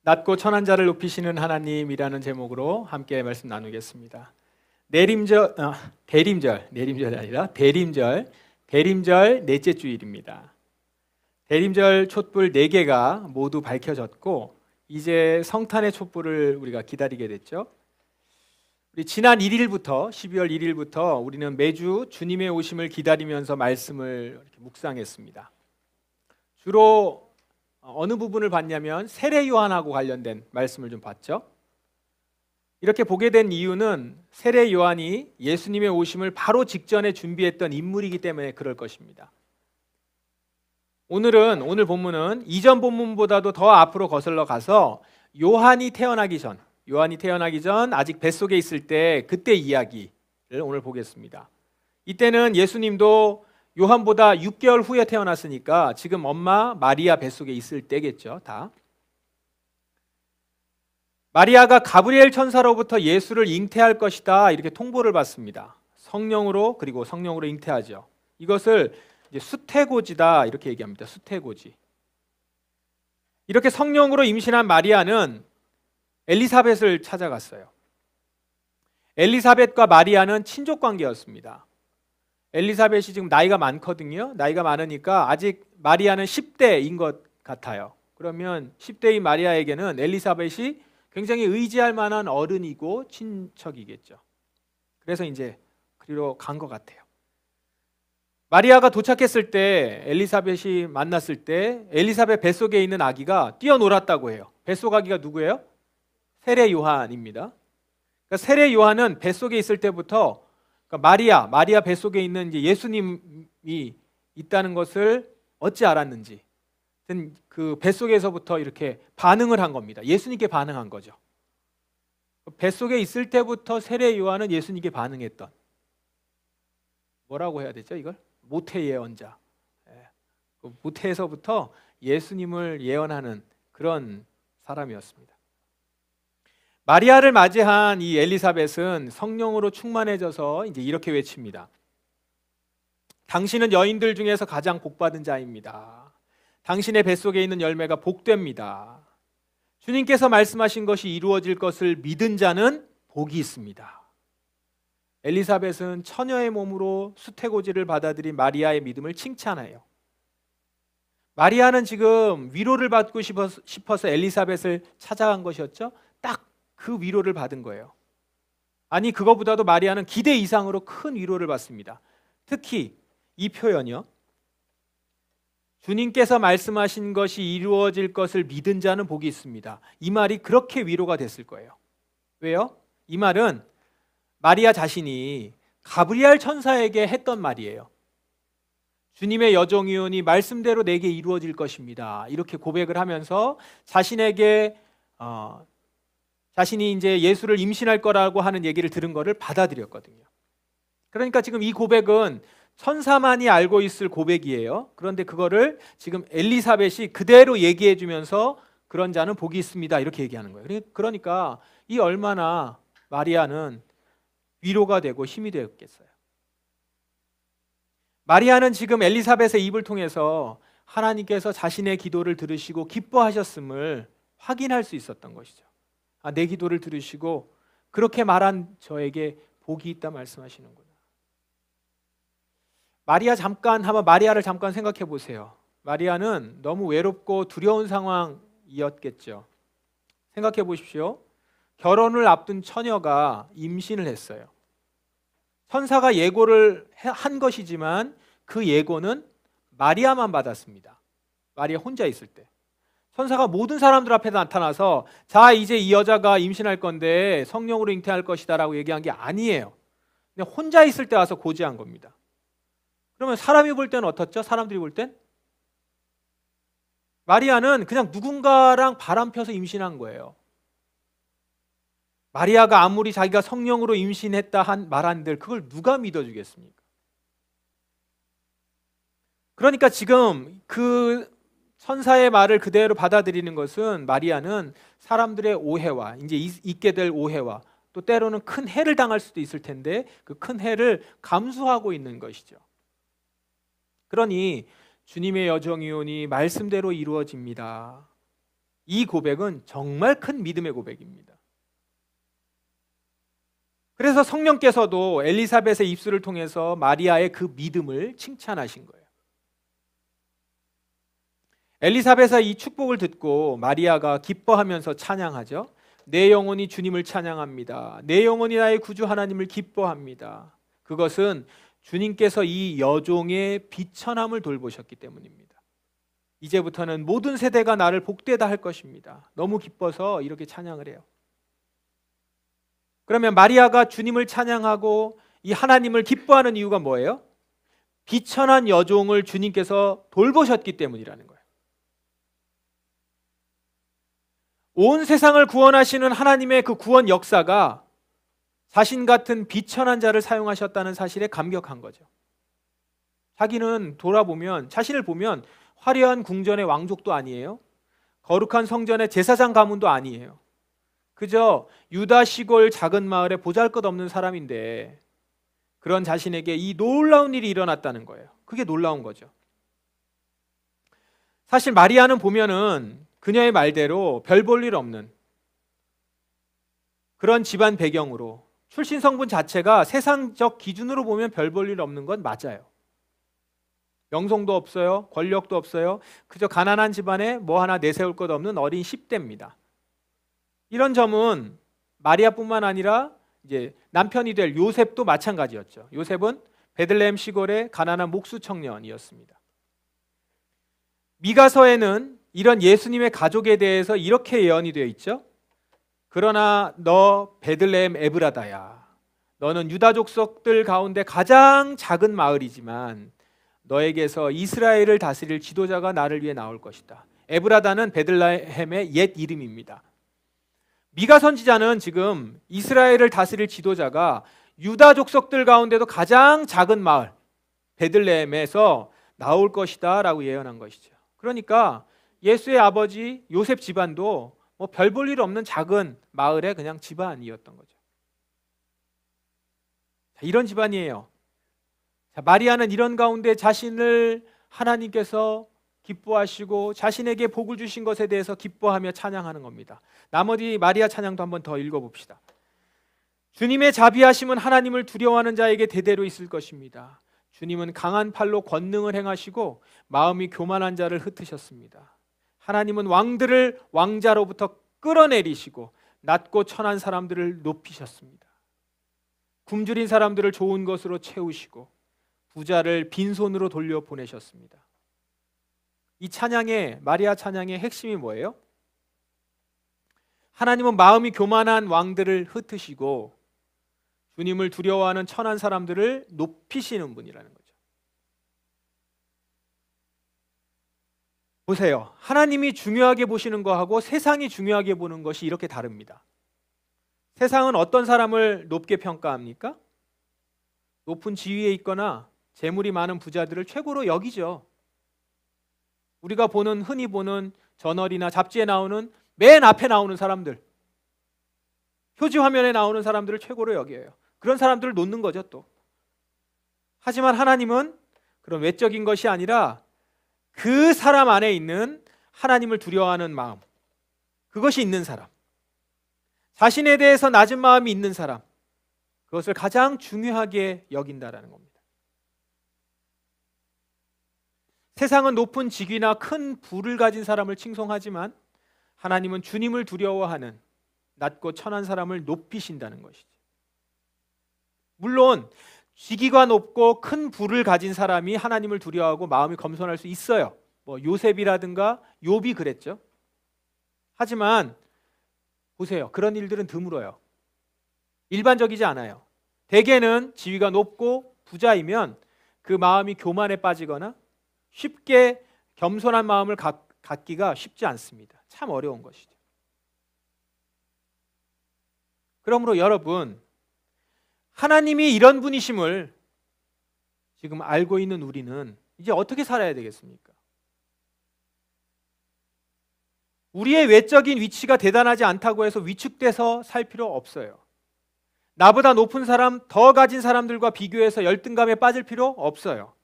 낮고 천한 자를 높이시는 하나님이라는 제목으로 함께 말씀 나누겠습니다. 대림절이 아니라 대림절 넷째 주일입니다. 대림절 촛불 4개가 모두 밝혀졌고 이제 성탄의 촛불을 우리가 기다리게 됐죠. 우리 지난 1일부터 12월 1일부터 우리는 매주 주님의 오심을 기다리면서 말씀을 이렇게 묵상했습니다. 주로 어느 부분을 봤냐면 세례 요한하고 관련된 말씀을 좀 봤죠. 이렇게 보게 된 이유는 세례 요한이 예수님의 오심을 바로 직전에 준비했던 인물이기 때문에 그럴 것입니다. 오늘 본문은 이전 본문보다도 더 앞으로 거슬러 가서 요한이 태어나기 전 아직 뱃속에 있을 때 그때 이야기를 오늘 보겠습니다. 이때는 예수님도 요한보다 6개월 후에 태어났으니까 지금 엄마 마리아 뱃속에 있을 때겠죠. 다. 마리아가 가브리엘 천사로부터 예수를 잉태할 것이다 이렇게 통보를 받습니다. 성령으로 잉태하죠. 이것을 이제 수태고지다 이렇게 얘기합니다. 수태고지. 이렇게 성령으로 임신한 마리아는 엘리사벳을 찾아갔어요. 엘리사벳과 마리아는 친족 관계였습니다. 엘리사벳이 지금 나이가 많거든요. 나이가 많으니까 아직 마리아는 10대인 것 같아요. 그러면 10대인 마리아에게는 엘리사벳이 굉장히 의지할 만한 어른이고 친척이겠죠. 그래서 이제 그리로 간 것 같아요. 마리아가 도착했을 때 엘리사벳이 만났을 때 엘리사벳 뱃속에 있는 아기가 뛰어놀았다고 해요. 뱃속 아기가 누구예요? 세례 요한입니다. 그러니까 세례 요한은 뱃속에 있을 때부터 그러니까 마리아 뱃속에 있는 이제 예수님이 있다는 것을 어찌 알았는지 그 뱃속에서부터 이렇게 반응을 한 겁니다. 예수님께 반응한 거죠. 뱃속에 있을 때부터 세례 요한은 예수님께 반응했던 뭐라고 해야 되죠? 이걸 모태 예언자. 모태에서부터 예수님을 예언하는 그런 사람이었습니다. 마리아를 맞이한 이 엘리사벳은 성령으로 충만해져서 이제 이렇게 외칩니다. 당신은 여인들 중에서 가장 복받은 자입니다. 당신의 뱃속에 있는 열매가 복됩니다. 주님께서 말씀하신 것이 이루어질 것을 믿은 자는 복이 있습니다. 엘리사벳은 처녀의 몸으로 수태고지를 받아들인 마리아의 믿음을 칭찬해요. 마리아는 지금 위로를 받고 싶어서 엘리사벳을 찾아간 것이었죠. 딱 그 위로를 받은 거예요. 아니 그거보다도 마리아는 기대 이상으로 큰 위로를 받습니다. 특히 이 표현이요. 주님께서 말씀하신 것이 이루어질 것을 믿은 자는 복이 있습니다. 이 말이 그렇게 위로가 됐을 거예요. 왜요? 이 말은 마리아 자신이 가브리엘 천사에게 했던 말이에요. 주님의 여종이오니 말씀대로 내게 이루어질 것입니다. 이렇게 고백을 하면서 자신이 이제 예수를 임신할 거라고 하는 얘기를 들은 거를 받아들였거든요. 그러니까 지금 이 고백은 천사만이 알고 있을 고백이에요. 그런데 그거를 지금 엘리사벳이 그대로 얘기해 주면서 그런 자는 복이 있습니다. 이렇게 얘기하는 거예요. 그러니까 이 얼마나 마리아는 위로가 되고 힘이 되었겠어요. 마리아는 지금 엘리사벳의 입을 통해서 하나님께서 자신의 기도를 들으시고 기뻐하셨음을 확인할 수 있었던 것이죠. 내 기도를 들으시고 그렇게 말한 저에게 복이 있다 말씀하시는구나. 마리아를 잠깐 생각해 보세요. 마리아는 너무 외롭고 두려운 상황이었겠죠. 생각해 보십시오. 결혼을 앞둔 처녀가 임신을 했어요. 천사가 예고를 한 것이지만 그 예고는 마리아만 받았습니다. 마리아 혼자 있을 때. 천사가 모든 사람들 앞에 나타나서 자 이제 이 여자가 임신할 건데 성령으로 잉태할 것이다 라고 얘기한 게 아니에요. 그냥 혼자 있을 때 와서 고지한 겁니다. 그러면 사람이 볼 때는 어떻죠? 사람들이 볼 땐? 마리아는 그냥 누군가랑 바람 펴서 임신한 거예요. 마리아가 아무리 자기가 성령으로 임신했다 말한들 그걸 누가 믿어주겠습니까? 그러니까 지금 그 천사의 말을 그대로 받아들이는 것은 마리아는 사람들의 오해와 이제 있게 될 오해와 또 때로는 큰 해를 당할 수도 있을 텐데 그 큰 해를 감수하고 있는 것이죠. 그러니 주님의 여정이오니 말씀대로 이루어집니다. 이 고백은 정말 큰 믿음의 고백입니다. 그래서 성령께서도 엘리사벳의 입술을 통해서 마리아의 그 믿음을 칭찬하신 거예요. 엘리사벳의 이 축복을 듣고 마리아가 기뻐하면서 찬양하죠. 내 영혼이 주님을 찬양합니다. 내 영혼이 나의 구주 하나님을 기뻐합니다. 그것은 주님께서 이 여종의 비천함을 돌보셨기 때문입니다. 이제부터는 모든 세대가 나를 복되다 할 것입니다. 너무 기뻐서 이렇게 찬양을 해요. 그러면 마리아가 주님을 찬양하고 이 하나님을 기뻐하는 이유가 뭐예요? 비천한 여종을 주님께서 돌보셨기 때문이라는 거예요. 온 세상을 구원하시는 하나님의 그 구원 역사가 자신 같은 비천한 자를 사용하셨다는 사실에 감격한 거죠. 자기는 돌아보면, 자신을 보면 화려한 궁전의 왕족도 아니에요. 거룩한 성전의 제사장 가문도 아니에요. 그저 유다 시골 작은 마을에 보잘것없는 사람인데 그런 자신에게 이 놀라운 일이 일어났다는 거예요. 그게 놀라운 거죠. 사실 마리아는 보면은 그녀의 말대로 별 볼 일 없는 그런 집안 배경으로 출신 성분 자체가 세상적 기준으로 보면 별 볼 일 없는 건 맞아요. 명성도 없어요. 권력도 없어요. 그저 가난한 집안에 뭐 하나 내세울 것 없는 어린 10대입니다. 이런 점은 마리아뿐만 아니라 이제 남편이 될 요셉도 마찬가지였죠. 요셉은 베들레헴 시골의 가난한 목수 청년이었습니다. 미가서에는 이런 예수님의 가족에 대해서 이렇게 예언이 되어 있죠. 그러나 너 베들레헴 에브라다야. 너는 유다 족속들 가운데 가장 작은 마을이지만 너에게서 이스라엘을 다스릴 지도자가 나를 위해 나올 것이다. 에브라다는 베들레헴의 옛 이름입니다. 미가 선지자는 지금 이스라엘을 다스릴 지도자가 유다 족속들 가운데도 가장 작은 마을 베들레헴에서 나올 것이다 라고 예언한 것이죠. 그러니까 예수의 아버지 요셉 집안도 뭐 별 볼 일 없는 작은 마을의 그냥 집안이었던 거죠. 이런 집안이에요. 마리아는 이런 가운데 자신을 하나님께서 기뻐하시고 자신에게 복을 주신 것에 대해서 기뻐하며 찬양하는 겁니다. 나머지 마리아 찬양도 한번 더 읽어봅시다. 주님의 자비하심은 하나님을 두려워하는 자에게 대대로 있을 것입니다. 주님은 강한 팔로 권능을 행하시고 마음이 교만한 자를 흩으셨습니다. 하나님은 왕들을 왕자로부터 끌어내리시고 낮고 천한 사람들을 높이셨습니다. 굶주린 사람들을 좋은 것으로 채우시고 부자를 빈손으로 돌려보내셨습니다. 이 찬양의 마리아 찬양의 핵심이 뭐예요? 하나님은 마음이 교만한 왕들을 흩으시고 주님을 두려워하는 천한 사람들을 높이시는 분이라는 거죠. 보세요. 하나님이 중요하게 보시는 거하고 세상이 중요하게 보는 것이 이렇게 다릅니다. 세상은 어떤 사람을 높게 평가합니까? 높은 지위에 있거나 재물이 많은 부자들을 최고로 여기죠. 우리가 흔히 보는 저널이나 잡지에 나오는 맨 앞에 나오는 사람들, 표지 화면에 나오는 사람들을 최고로 여겨요. 그런 사람들을 놓는 거죠 또. 하지만 하나님은 그런 외적인 것이 아니라 그 사람 안에 있는 하나님을 두려워하는 마음, 그것이 있는 사람, 자신에 대해서 낮은 마음이 있는 사람, 그것을 가장 중요하게 여긴다라는 겁니다. 세상은 높은 직위나 큰 부를 가진 사람을 칭송하지만 하나님은 주님을 두려워하는 낮고 천한 사람을 높이신다는 것이죠. 물론 직위가 높고 큰 부를 가진 사람이 하나님을 두려워하고 마음이 겸손할 수 있어요. 뭐 요셉이라든가 욥이 그랬죠. 하지만 보세요. 그런 일들은 드물어요. 일반적이지 않아요. 대개는 지위가 높고 부자이면 그 마음이 교만에 빠지거나 쉽게 겸손한 마음을 갖기가 쉽지 않습니다. 참 어려운 것이죠. 그러므로 여러분, 하나님이 이런 분이심을 지금 알고 있는 우리는 이제 어떻게 살아야 되겠습니까? 우리의 외적인 위치가 대단하지 않다고 해서 위축돼서 살 필요 없어요. 나보다 높은 사람, 더 가진 사람들과 비교해서 열등감에 빠질 필요 없어요.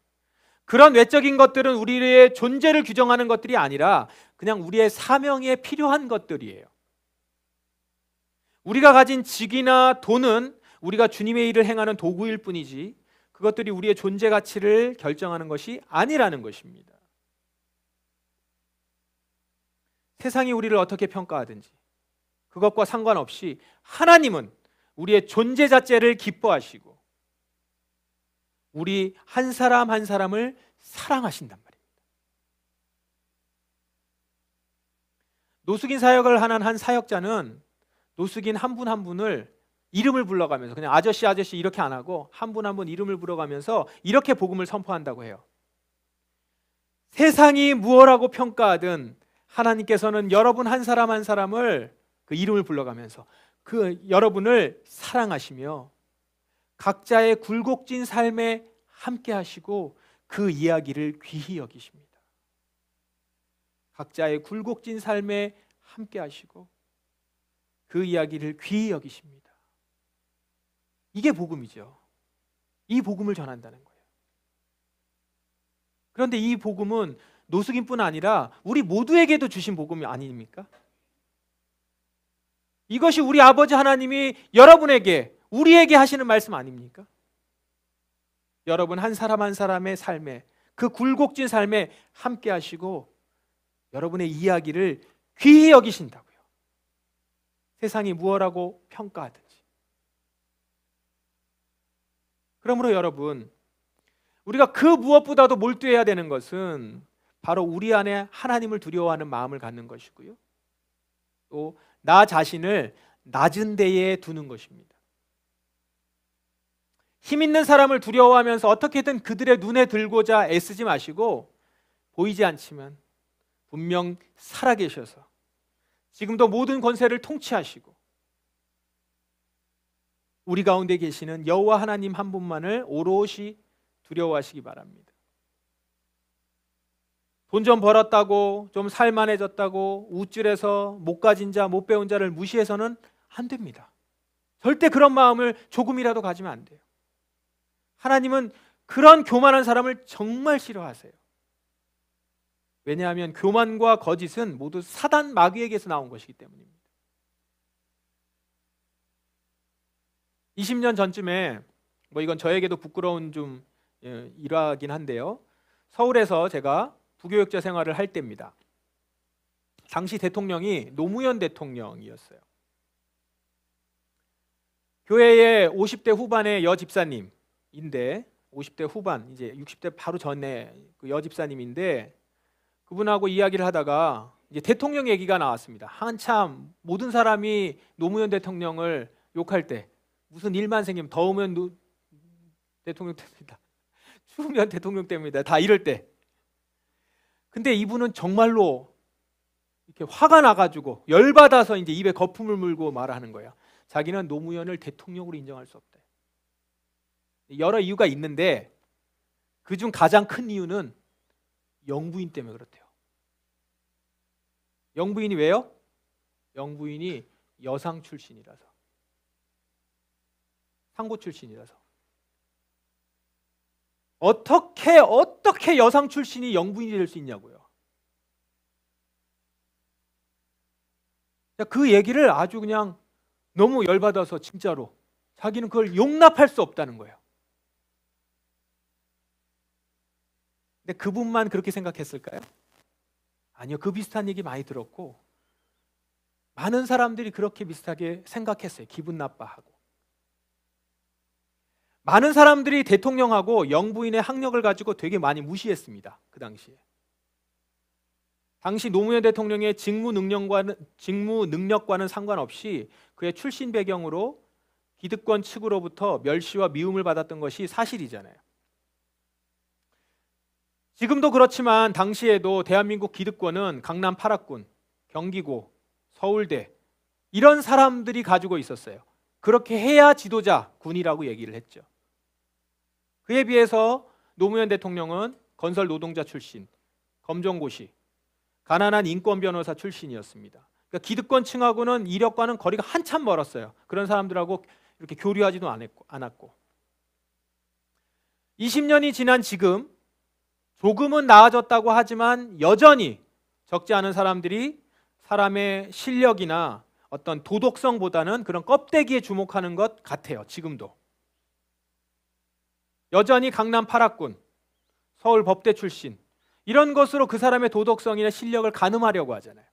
그런 외적인 것들은 우리의 존재를 규정하는 것들이 아니라 그냥 우리의 사명에 필요한 것들이에요. 우리가 가진 직위나 돈은 우리가 주님의 일을 행하는 도구일 뿐이지 그것들이 우리의 존재 가치를 결정하는 것이 아니라는 것입니다. 세상이 우리를 어떻게 평가하든지 그것과 상관없이 하나님은 우리의 존재 자체를 기뻐하시고 우리 한 사람 한 사람을 사랑하신단 말입니다. 노숙인 사역을 하는 한 사역자는 노숙인 한 분 한 분을 이름을 불러가면서 그냥 아저씨 아저씨 이렇게 안 하고 한 분 한 분 이름을 불러가면서 이렇게 복음을 선포한다고 해요. 세상이 무엇라고 평가하든 하나님께서는 여러분 한 사람 한 사람을 그 이름을 불러가면서 그 여러분을 사랑하시며 각자의 굴곡진 삶에 함께 하시고 그 이야기를 귀히 여기십니다. 각자의 굴곡진 삶에 함께 하시고 그 이야기를 귀히 여기십니다. 이게 복음이죠. 이 복음을 전한다는 거예요. 그런데 이 복음은 노숙인뿐 아니라 우리 모두에게도 주신 복음이 아닙니까? 이것이 우리 아버지 하나님이 여러분에게, 우리에게 하시는 말씀 아닙니까? 여러분 한 사람 한 사람의 삶에, 그 굴곡진 삶에 함께 하시고 여러분의 이야기를 귀히 여기신다고요. 세상이 무엇라고 평가하든지. 그러므로 여러분, 우리가 그 무엇보다도 몰두해야 되는 것은 바로 우리 안에 하나님을 두려워하는 마음을 갖는 것이고요. 또 나 자신을 낮은 데에 두는 것입니다. 힘 있는 사람을 두려워하면서 어떻게든 그들의 눈에 들고자 애쓰지 마시고 보이지 않지만 분명 살아계셔서 지금도 모든 권세를 통치하시고 우리 가운데 계시는 여호와 하나님 한 분만을 오롯이 두려워하시기 바랍니다. 돈 좀 벌었다고, 좀 살만해졌다고 우쭐해서 못 가진 자, 못 배운 자를 무시해서는 안 됩니다. 절대 그런 마음을 조금이라도 가지면 안 돼요. 하나님은 그런 교만한 사람을 정말 싫어하세요. 왜냐하면 교만과 거짓은 모두 사단 마귀에게서 나온 것이기 때문입니다. 20년 전쯤에 이건 저에게도 부끄러운 좀 일화긴 한데요. 서울에서 제가 부교육자 생활을 할 때입니다. 당시 대통령이 노무현 대통령이었어요. 교회의 50대 후반의 여집사님인데 50대 후반, 이제 60대 바로 전에 그 여집사님인데 그분하고 이야기를 하다가 이제 대통령 얘기가 나왔습니다. 한참 모든 사람이 노무현 대통령을 욕할 때 무슨 일만 생기면 더우면 대통령 때입니다. 추우면 대통령 때입니다. 다 이럴 때. 근데 이분은 정말로 이렇게 화가 나가지고 열받아서 이제 입에 거품을 물고 말하는 거예요. 자기는 노무현을 대통령으로 인정할 수 없대. 여러 이유가 있는데 그중 가장 큰 이유는 영부인 때문에 그렇대요. 영부인이 왜요? 영부인이 여상 출신이라서. 상고 출신이라서. 어떻게 여상 출신이 영부인이 될 수 있냐고요. 그 얘기를 아주 그냥 너무 열받아서 진짜로 자기는 그걸 용납할 수 없다는 거예요. 근데 그분만 그렇게 생각했을까요? 아니요. 그 비슷한 얘기 많이 들었고 많은 사람들이 그렇게 비슷하게 생각했어요. 기분 나빠하고. 많은 사람들이 대통령하고 영부인의 학력을 가지고 되게 많이 무시했습니다. 그 당시에. 당시 노무현 대통령의 직무 능력과는 상관없이 그의 출신 배경으로 기득권 측으로부터 멸시와 미움을 받았던 것이 사실이잖아요. 지금도 그렇지만 당시에도 대한민국 기득권은 강남 8학군, 경기고, 서울대 이런 사람들이 가지고 있었어요. 그렇게 해야 지도자, 군이라고 얘기를 했죠. 그에 비해서 노무현 대통령은 건설 노동자 출신, 검정고시, 가난한 인권 변호사 출신이었습니다. 그러니까 기득권층하고는 이력과는 거리가 한참 멀었어요. 그런 사람들하고 이렇게 교류하지도 않았고 20년이 지난 지금 조금은 나아졌다고 하지만 여전히 적지 않은 사람들이 사람의 실력이나 어떤 도덕성보다는 그런 껍데기에 주목하는 것 같아요. 지금도. 여전히 강남 8학군, 서울 법대 출신, 이런 것으로 그 사람의 도덕성이나 실력을 가늠하려고 하잖아요.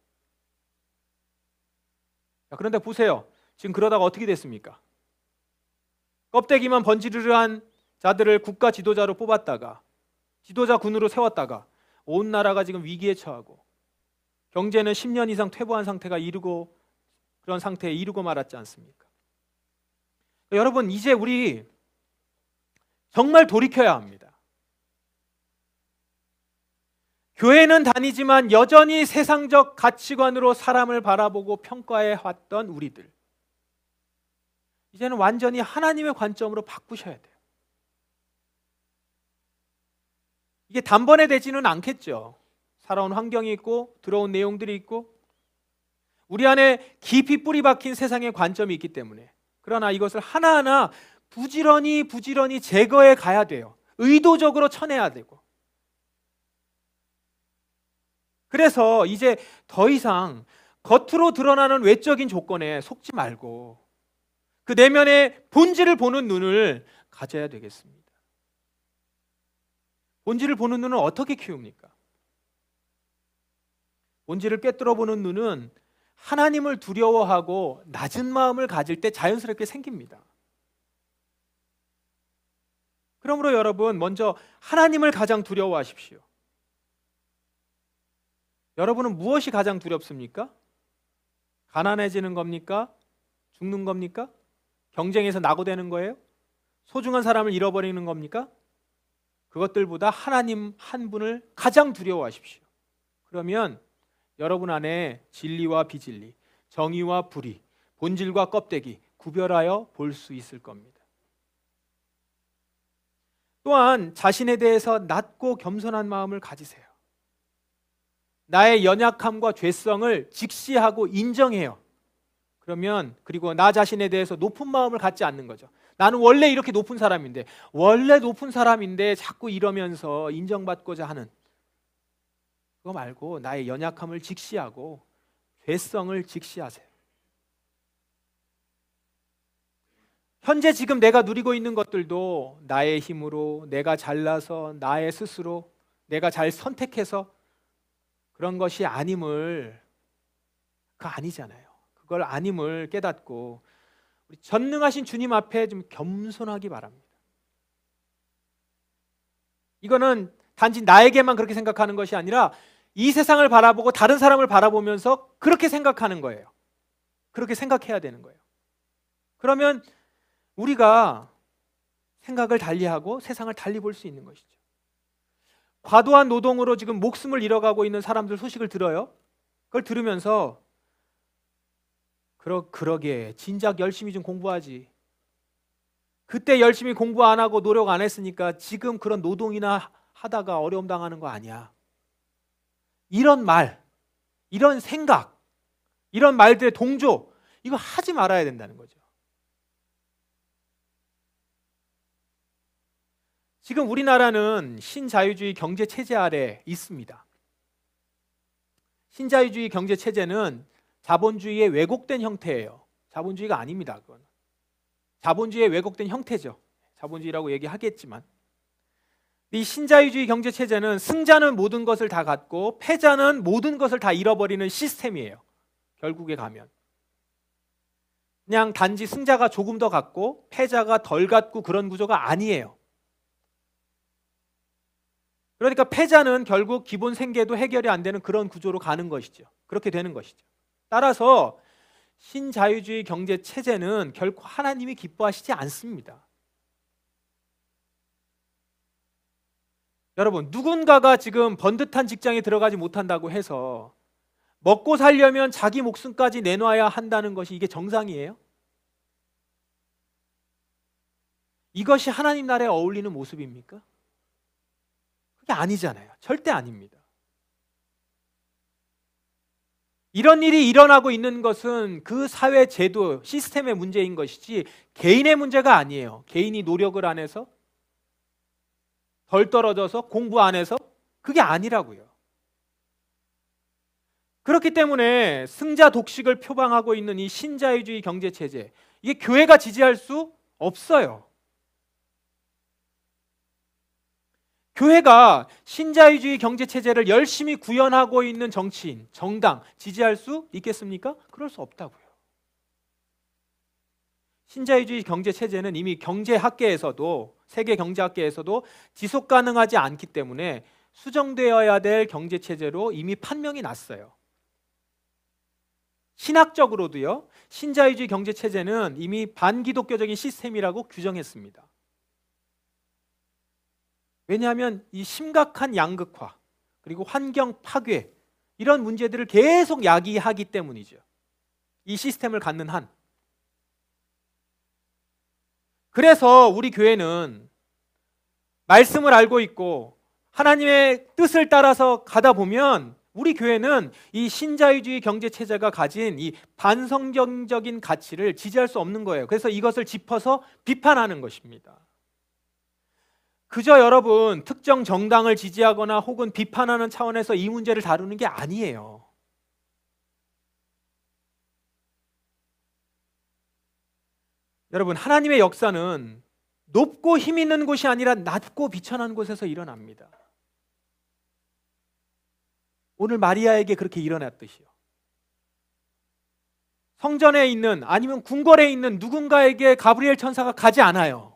그런데 보세요. 지금 그러다가 어떻게 됐습니까? 껍데기만 번지르르한 자들을 국가 지도자로 뽑았다가 지도자 군으로 세웠다가 온 나라가 지금 위기에 처하고 경제는 10년 이상 퇴보한 상태가 그런 상태에 이르고 말았지 않습니까? 여러분, 이제 우리 정말 돌이켜야 합니다. 교회는 다니지만 여전히 세상적 가치관으로 사람을 바라보고 평가해 왔던 우리들, 이제는 완전히 하나님의 관점으로 바꾸셔야 돼요. 이게 단번에 되지는 않겠죠. 살아온 환경이 있고 들어온 내용들이 있고 우리 안에 깊이 뿌리 박힌 세상의 관점이 있기 때문에, 그러나 이것을 하나하나 부지런히 제거해 가야 돼요. 의도적으로 쳐내야 되고. 그래서 이제 더 이상 겉으로 드러나는 외적인 조건에 속지 말고 그 내면의 본질을 보는 눈을 가져야 되겠습니다. 본질을 보는 눈은 어떻게 키웁니까? 본질을 꿰뚫어 보는 눈은 하나님을 두려워하고 낮은 마음을 가질 때 자연스럽게 생깁니다. 그러므로 여러분, 먼저 하나님을 가장 두려워하십시오. 여러분은 무엇이 가장 두렵습니까? 가난해지는 겁니까? 죽는 겁니까? 경쟁에서 낙오되는 거예요? 소중한 사람을 잃어버리는 겁니까? 그것들보다 하나님 한 분을 가장 두려워하십시오. 그러면 여러분 안에 진리와 비진리, 정의와 불의, 본질과 껍데기 구별하여 볼 수 있을 겁니다. 또한 자신에 대해서 낮고 겸손한 마음을 가지세요. 나의 연약함과 죄성을 직시하고 인정해요. 그리고 나 자신에 대해서 높은 마음을 갖지 않는 거죠. 나는 원래 이렇게 높은 사람인데 자꾸 이러면서 인정받고자 하는, 그거 말고 나의 연약함을 직시하고 죄성을 직시하세요. 현재 지금 내가 누리고 있는 것들도 나의 힘으로, 내가 잘나서, 나의 스스로, 내가 잘 선택해서 그런 것이 아님을, 그거 아니잖아요. 그걸 아님을 깨닫고 우리 전능하신 주님 앞에 좀 겸손하기 바랍니다. 이거는 단지 나에게만 그렇게 생각하는 것이 아니라 이 세상을 바라보고 다른 사람을 바라보면서 그렇게 생각하는 거예요. 그렇게 생각해야 되는 거예요. 그러면 우리가 생각을 달리하고 세상을 달리 볼 수 있는 것이죠. 과도한 노동으로 지금 목숨을 잃어가고 있는 사람들 소식을 들어요. 그걸 들으면서 그러게 진작 열심히 좀 공부하지. 그때 열심히 공부 안 하고 노력 안 했으니까 지금 그런 노동이나 하다가 어려움 당하는 거 아니야. 이런 말, 이런 생각, 이런 말들의 동조, 이거 하지 말아야 된다는 거죠. 지금 우리나라는 신자유주의 경제 체제 아래 있습니다. 신자유주의 경제 체제는 자본주의의 왜곡된 형태예요. 자본주의가 아닙니다. 그건 자본주의의 왜곡된 형태죠. 자본주의라고 얘기하겠지만, 이 신자유주의 경제 체제는 승자는 모든 것을 다 갖고 패자는 모든 것을 다 잃어버리는 시스템이에요. 결국에 가면 그냥 단지 승자가 조금 더 갖고 패자가 덜 갖고 그런 구조가 아니에요. 그러니까 패자는 결국 기본 생계도 해결이 안 되는 그런 구조로 가는 것이죠. 그렇게 되는 것이죠. 따라서 신자유주의 경제 체제는 결코 하나님이 기뻐하시지 않습니다. 여러분, 누군가가 지금 번듯한 직장에 들어가지 못한다고 해서 먹고 살려면 자기 목숨까지 내놔야 한다는 것이 이게 정상이에요? 이것이 하나님 나라에 어울리는 모습입니까? 그게 아니잖아요. 절대 아닙니다. 이런 일이 일어나고 있는 것은 그 사회 제도, 시스템의 문제인 것이지 개인의 문제가 아니에요. 개인이 노력을 안 해서, 덜 떨어져서, 공부 안 해서, 그게 아니라고요. 그렇기 때문에 승자 독식을 표방하고 있는 이 신자유주의 경제체제, 이게 교회가 지지할 수 없어요. 교회가 신자유주의 경제체제를 열심히 구현하고 있는 정치인, 정당 지지할 수 있겠습니까? 그럴 수 없다고요. 신자유주의 경제체제는 이미 경제학계에서도, 세계 경제학계에서도 지속 가능하지 않기 때문에 수정되어야 될 경제체제로 이미 판명이 났어요. 신학적으로도요, 신자유주의 경제체제는 이미 반기독교적인 시스템이라고 규정했습니다. 왜냐하면 이 심각한 양극화, 그리고 환경 파괴, 이런 문제들을 계속 야기하기 때문이죠. 이 시스템을 갖는 한. 그래서 우리 교회는 말씀을 알고 있고 하나님의 뜻을 따라서 가다 보면 우리 교회는 이 신자유주의 경제체제가 가진 이 반성경적인 가치를 지지할 수 없는 거예요. 그래서 이것을 짚어서 비판하는 것입니다. 그저 여러분 특정 정당을 지지하거나 혹은 비판하는 차원에서 이 문제를 다루는 게 아니에요. 여러분, 하나님의 역사는 높고 힘 있는 곳이 아니라 낮고 비천한 곳에서 일어납니다. 오늘 마리아에게 그렇게 일어났듯이요. 성전에 있는, 아니면 궁궐에 있는 누군가에게 가브리엘 천사가 가지 않아요.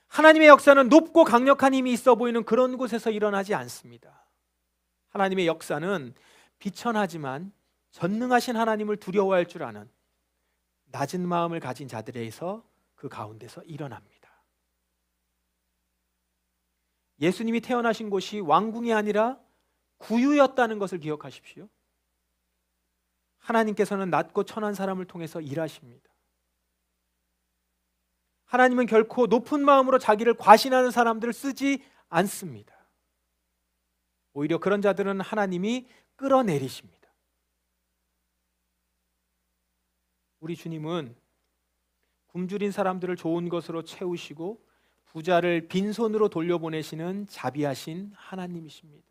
하나님의 역사는 높고 강력한 힘이 있어 보이는 그런 곳에서 일어나지 않습니다. 하나님의 역사는 비천하지만 전능하신 하나님을 두려워할 줄 아는 낮은 마음을 가진 자들에서, 그 가운데서 일어납니다. 예수님이 태어나신 곳이 왕궁이 아니라 구유였다는 것을 기억하십시오. 하나님께서는 낮고 천한 사람을 통해서 일하십니다. 하나님은 결코 높은 마음으로 자기를 과신하는 사람들을 쓰지 않습니다. 오히려 그런 자들은 하나님이 끌어내리십니다. 우리 주님은 굶주린 사람들을 좋은 것으로 채우시고 부자를 빈손으로 돌려보내시는 자비하신 하나님이십니다.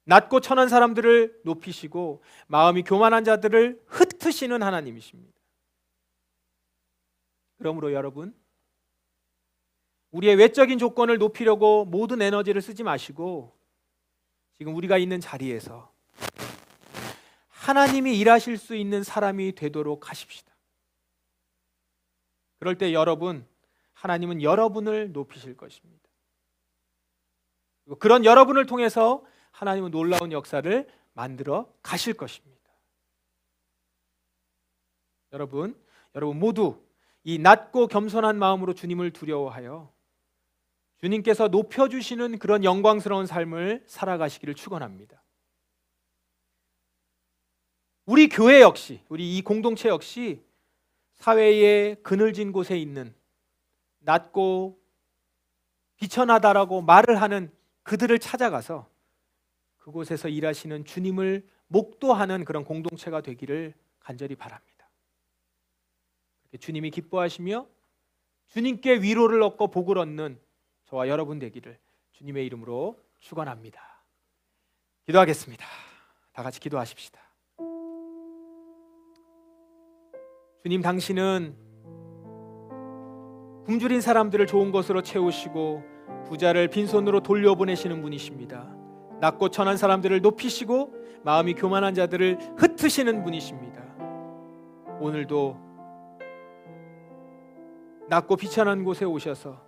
낮고 천한 사람들을 높이시고 마음이 교만한 자들을 흩으시는 하나님이십니다. 그러므로 여러분, 우리의 외적인 조건을 높이려고 모든 에너지를 쓰지 마시고 지금 우리가 있는 자리에서 하나님이 일하실 수 있는 사람이 되도록 하십시다. 그럴 때 여러분, 하나님은 여러분을 높이실 것입니다. 그리고 그런 여러분을 통해서 하나님은 놀라운 역사를 만들어 가실 것입니다. 여러분 모두 이 낮고 겸손한 마음으로 주님을 두려워하여 주님께서 높여주시는 그런 영광스러운 삶을 살아가시기를 축원합니다. 우리 교회 역시, 우리 이 공동체 역시 사회의 그늘진 곳에 있는 낮고 비천하다라고 말을 하는 그들을 찾아가서 그곳에서 일하시는 주님을 목도하는 그런 공동체가 되기를 간절히 바랍니다. 주님이 기뻐하시며 주님께 위로를 얻고 복을 얻는 저와 여러분 되기를 주님의 이름으로 축원합니다. 기도하겠습니다. 다 같이 기도하십시다. 주님, 당신은 굶주린 사람들을 좋은 것으로 채우시고 부자를 빈손으로 돌려보내시는 분이십니다. 낮고 천한 사람들을 높이시고 마음이 교만한 자들을 흩으시는 분이십니다. 오늘도 낮고 비천한 곳에 오셔서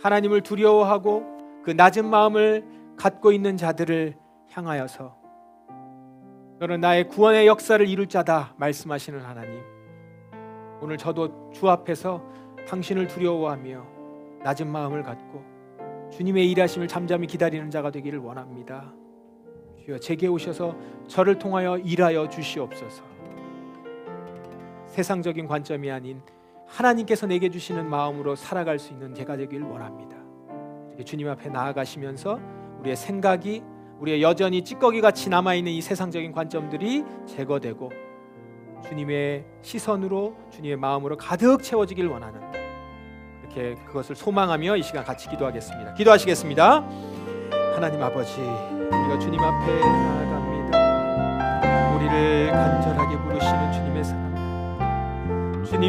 하나님을 두려워하고 그 낮은 마음을 갖고 있는 자들을 향하여서 너는 나의 구원의 역사를 이룰 자다 말씀하시는 하나님, 오늘 저도 주 앞에서 당신을 두려워하며 낮은 마음을 갖고 주님의 일하심을 잠잠히 기다리는 자가 되기를 원합니다. 주여, 제게 오셔서 저를 통하여 일하여 주시옵소서. 세상적인 관점이 아닌 하나님께서 내게 주시는 마음으로 살아갈 수 있는 제가 되길 원합니다. 주님 앞에 나아가시면서 우리의 생각이, 우리의 여전히 찌꺼기같이 남아있는 이 세상적인 관점들이 제거되고 주님의 시선으로, 주님의 마음으로 가득 채워지길 원하는, 이렇게 그것을 소망하며 이 시간 같이 기도하겠습니다. 기도하시겠습니다. 하나님 아버지, 우리가 주님 앞에